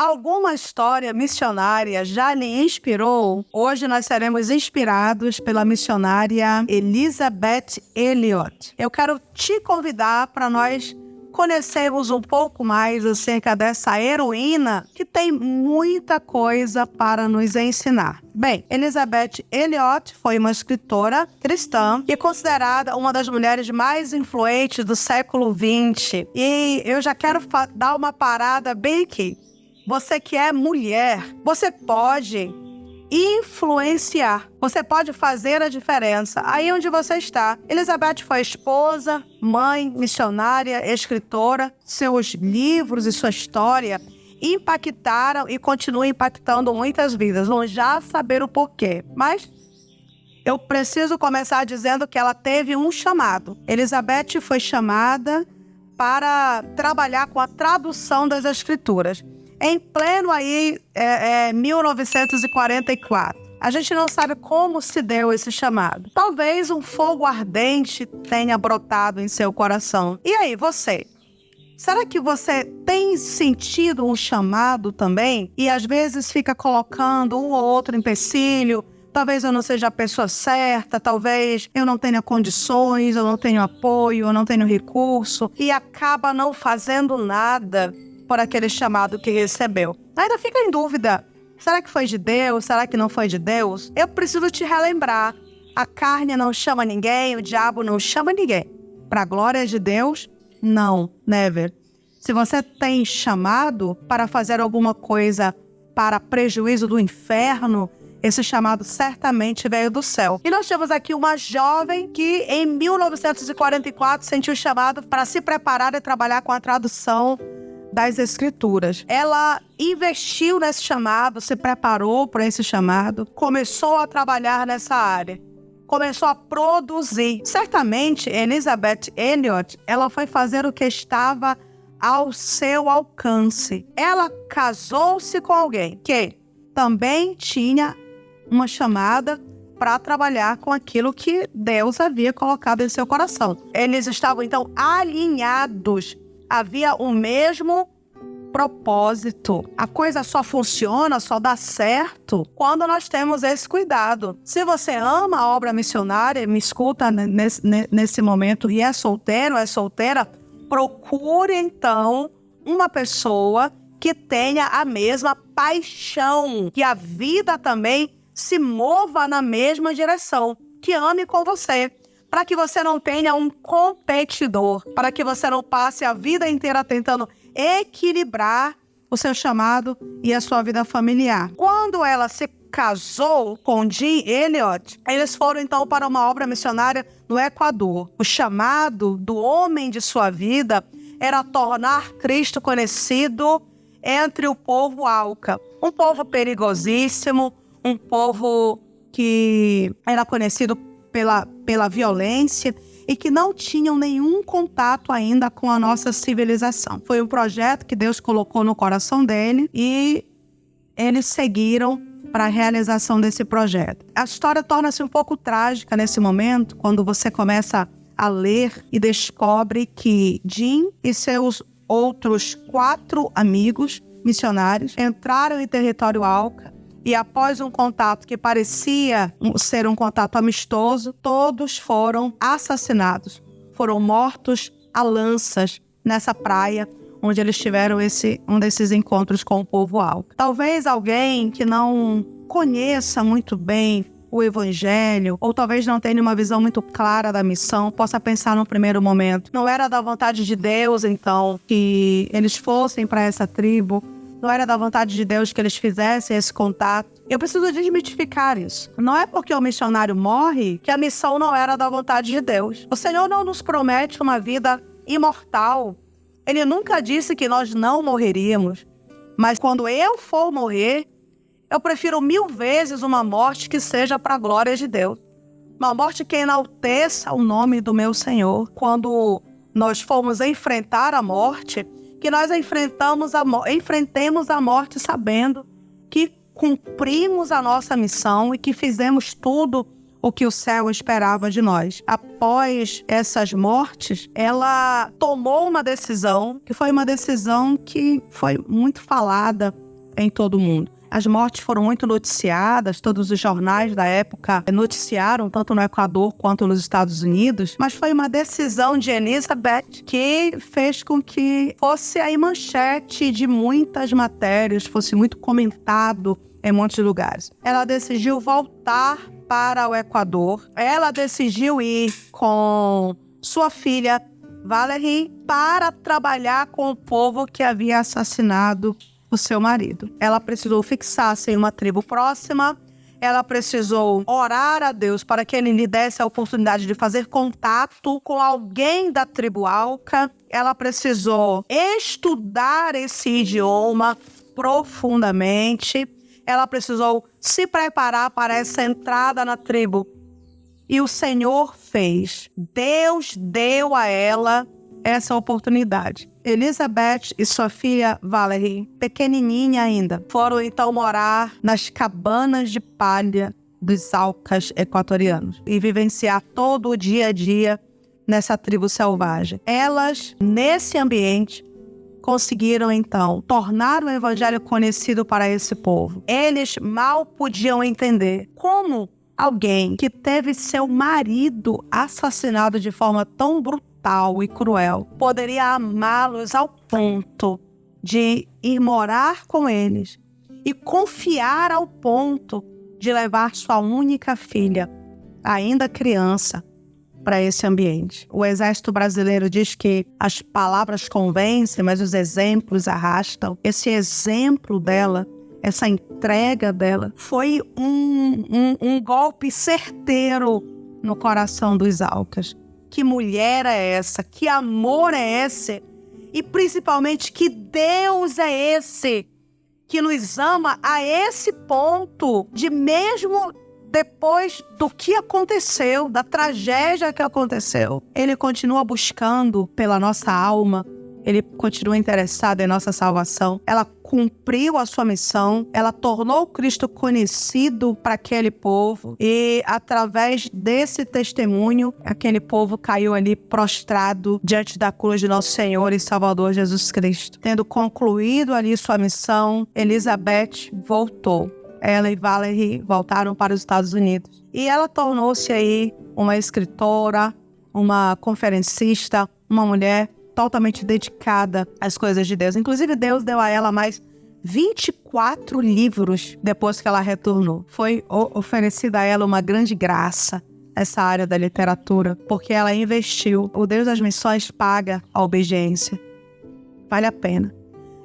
Alguma história missionária já lhe inspirou? Hoje nós seremos inspirados pela missionária Elisabeth Elliot. Eu quero te convidar para nós conhecermos um pouco mais acerca dessa heroína que tem muita coisa para nos ensinar. Bem, Elisabeth Elliot foi uma escritora cristã e considerada uma das mulheres mais influentes do século XX. E eu já quero dar uma parada bem aqui. Você que é mulher, você pode influenciar. Você pode fazer a diferença aí onde você está. Elizabeth foi esposa, mãe, missionária, escritora. Seus livros e sua história impactaram e continuam impactando muitas vidas. Vamos já saber o porquê. Mas eu preciso começar dizendo que ela teve um chamado. Elizabeth foi chamada para trabalhar com a tradução das Escrituras. Em pleno aí, 1944. A gente não sabe como se deu esse chamado. Talvez um fogo ardente tenha brotado em seu coração. E aí, você? Será que você tem sentido um chamado também? E às vezes fica colocando um ou outro empecilho. Talvez eu não seja a pessoa certa, talvez eu não tenha condições, eu não tenho apoio, eu não tenho recurso. E acaba não fazendo nada por aquele chamado que recebeu. Ainda fica em dúvida. Será que foi de Deus? Será que não foi de Deus? Eu preciso te relembrar. A carne não chama ninguém, o diabo não chama ninguém. Para a glória de Deus, não, never. Se você tem chamado para fazer alguma coisa para prejuízo do inferno, esse chamado certamente veio do céu. E nós temos aqui uma jovem que em 1944 sentiu chamado para se preparar e trabalhar com a tradução das Escrituras. Ela investiu nesse chamado, se preparou para esse chamado, começou a trabalhar nessa área, começou a produzir. Certamente, Elisabeth Elliot, ela foi fazer o que estava ao seu alcance. Ela casou-se com alguém que também tinha uma chamada para trabalhar com aquilo que Deus havia colocado em seu coração. Eles estavam, então, alinhados. Havia o mesmo propósito. A coisa só funciona, só dá certo quando nós temos esse cuidado. Se você ama a obra missionária, me escuta nesse momento e é solteiro, é solteira, procure então uma pessoa que tenha a mesma paixão, que a vida também se mova na mesma direção, que ame com você. Para que você não tenha um competidor, para que você não passe a vida inteira tentando equilibrar o seu chamado e a sua vida familiar. Quando ela se casou com Jim Elliot, eles foram então para uma obra missionária no Equador. O chamado do homem de sua vida era tornar Cristo conhecido entre o povo Auca, um povo perigosíssimo, um povo que era conhecido pela violência e que não tinham nenhum contato ainda com a nossa civilização. Foi um projeto que Deus colocou no coração dele e eles seguiram para a realização desse projeto. A história torna-se um pouco trágica nesse momento, quando você começa a ler e descobre que Jim e seus outros 4 amigos missionários entraram em território Auca. E após um contato que parecia ser um contato amistoso, todos foram assassinados. Foram mortos a lanças nessa praia onde eles tiveram um desses encontros com o povo Auca. Talvez alguém que não conheça muito bem o Evangelho, ou talvez não tenha uma visão muito clara da missão, possa pensar no primeiro momento: não era da vontade de Deus, então, que eles fossem para essa tribo? Não era da vontade de Deus que eles fizessem esse contato? Eu preciso desmitificar isso. Não é porque o missionário morre que a missão não era da vontade de Deus. O Senhor não nos promete uma vida imortal. Ele nunca disse que nós não morreríamos. Mas quando eu for morrer, eu prefiro 1000 vezes uma morte que seja para a glória de Deus. Uma morte que enalteça o nome do meu Senhor. Quando nós formos enfrentar a morte, que nós enfrentemos a morte sabendo que cumprimos a nossa missão e que fizemos tudo o que o céu esperava de nós. Após essas mortes, ela tomou uma decisão, que foi uma decisão que foi muito falada em todo o mundo. As mortes foram muito noticiadas, todos os jornais da época noticiaram, tanto no Equador quanto nos Estados Unidos, mas foi uma decisão de Elizabeth que fez com que fosse aí manchete de muitas matérias, fosse muito comentado em muitos lugares. Ela decidiu voltar para o Equador, ela decidiu ir com sua filha Valerie para trabalhar com o povo que havia assassinado o seu marido. Ela precisou fixar-se em uma tribo próxima, ela precisou orar a Deus para que ele lhe desse a oportunidade de fazer contato com alguém da tribo Auca. Ela precisou estudar esse idioma profundamente. Ela precisou se preparar para essa entrada na tribo. E o Senhor fez. Deus deu a ela essa oportunidade. Elizabeth e sua filha Valerie, pequenininha ainda, foram então morar nas cabanas de palha dos Aucas equatorianos e vivenciar todo o dia a dia nessa tribo selvagem. Elas, nesse ambiente, conseguiram então tornar o evangelho conhecido para esse povo. Eles mal podiam entender como alguém que teve seu marido assassinado de forma tão brutal e cruel poderia amá-los ao ponto de ir morar com eles e confiar ao ponto de levar sua única filha, ainda criança, para esse ambiente. O exército brasileiro diz que as palavras convencem, mas os exemplos arrastam. Esse exemplo dela, essa entrega dela, foi um golpe certeiro no coração dos Aucas. Que mulher é essa? Que amor é esse? E principalmente, que Deus é esse que nos ama a esse ponto de mesmo depois do que aconteceu, da tragédia que aconteceu, Ele continua buscando pela nossa alma, Ele continua interessado em nossa salvação. Ela cumpriu a sua missão, ela tornou Cristo conhecido para aquele povo e através desse testemunho, aquele povo caiu ali prostrado diante da cruz de nosso Senhor e Salvador Jesus Cristo. Tendo concluído ali sua missão, Elizabeth voltou. Ela e Valerie voltaram para os Estados Unidos. E ela tornou-se aí uma escritora, uma conferencista, uma mulher totalmente dedicada às coisas de Deus. Inclusive, Deus deu a ela mais 24 livros depois que ela retornou. Foi oferecida a ela uma grande graça, essa área da literatura, porque ela investiu. O Deus das missões paga a obediência. Vale a pena.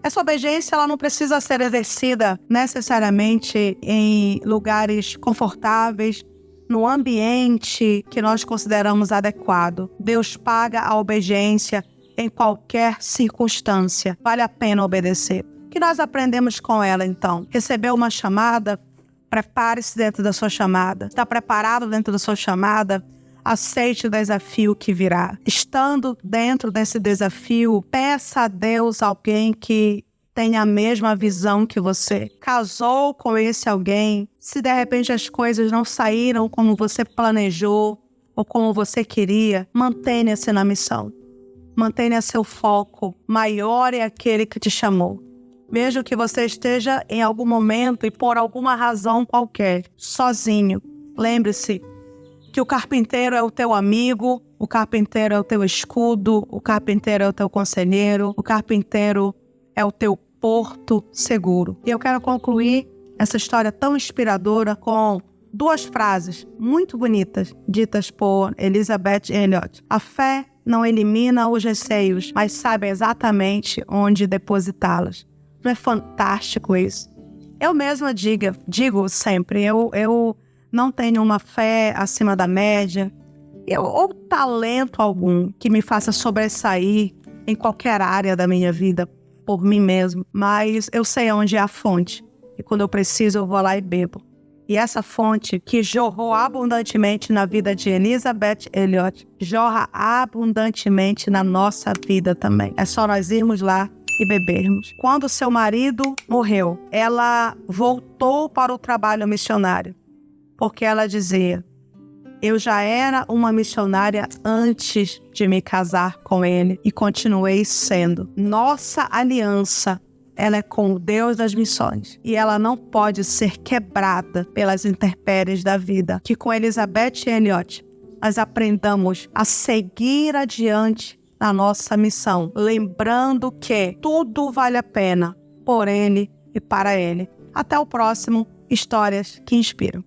Essa obediência ela não precisa ser exercida necessariamente em lugares confortáveis, no ambiente que nós consideramos adequado. Deus paga a obediência em qualquer circunstância. Vale a pena obedecer. O que nós aprendemos com ela, então? Recebeu uma chamada? Prepare-se dentro da sua chamada. Está preparado dentro da sua chamada? Aceite o desafio que virá. Estando dentro desse desafio, peça a Deus alguém que tenha a mesma visão que você. Casou com esse alguém. Se de repente as coisas não saíram como você planejou ou como você queria, mantenha-se na missão. Mantenha seu foco. Maior é aquele que te chamou. Mesmo que você esteja em algum momento e por alguma razão qualquer, sozinho, lembre-se que o carpinteiro é o teu amigo, o carpinteiro é o teu escudo, o carpinteiro é o teu conselheiro, o carpinteiro é o teu porto seguro. E eu quero concluir essa história tão inspiradora com 2 frases muito bonitas, ditas por Elizabeth Elliot. A fé não elimina os receios, mas sabe exatamente onde depositá-los. Não é fantástico isso? Eu mesma digo sempre, eu não tenho uma fé acima da média, ou talento algum que me faça sobressair em qualquer área da minha vida por mim mesmo, mas eu sei onde é a fonte, e quando eu preciso eu vou lá e bebo. E essa fonte que jorrou abundantemente na vida de Elizabeth Elliot, jorra abundantemente na nossa vida também. É só nós irmos lá e bebermos. Quando seu marido morreu, ela voltou para o trabalho missionário, porque ela dizia: eu já era uma missionária antes de me casar com ele e continuei sendo. Nossa aliança ela é com o Deus das missões e ela não pode ser quebrada pelas intempéries da vida. Que com Elizabeth Elliot nós aprendamos a seguir adiante na nossa missão, lembrando que tudo vale a pena por Ele e para Ele. Até o próximo Histórias que Inspiram.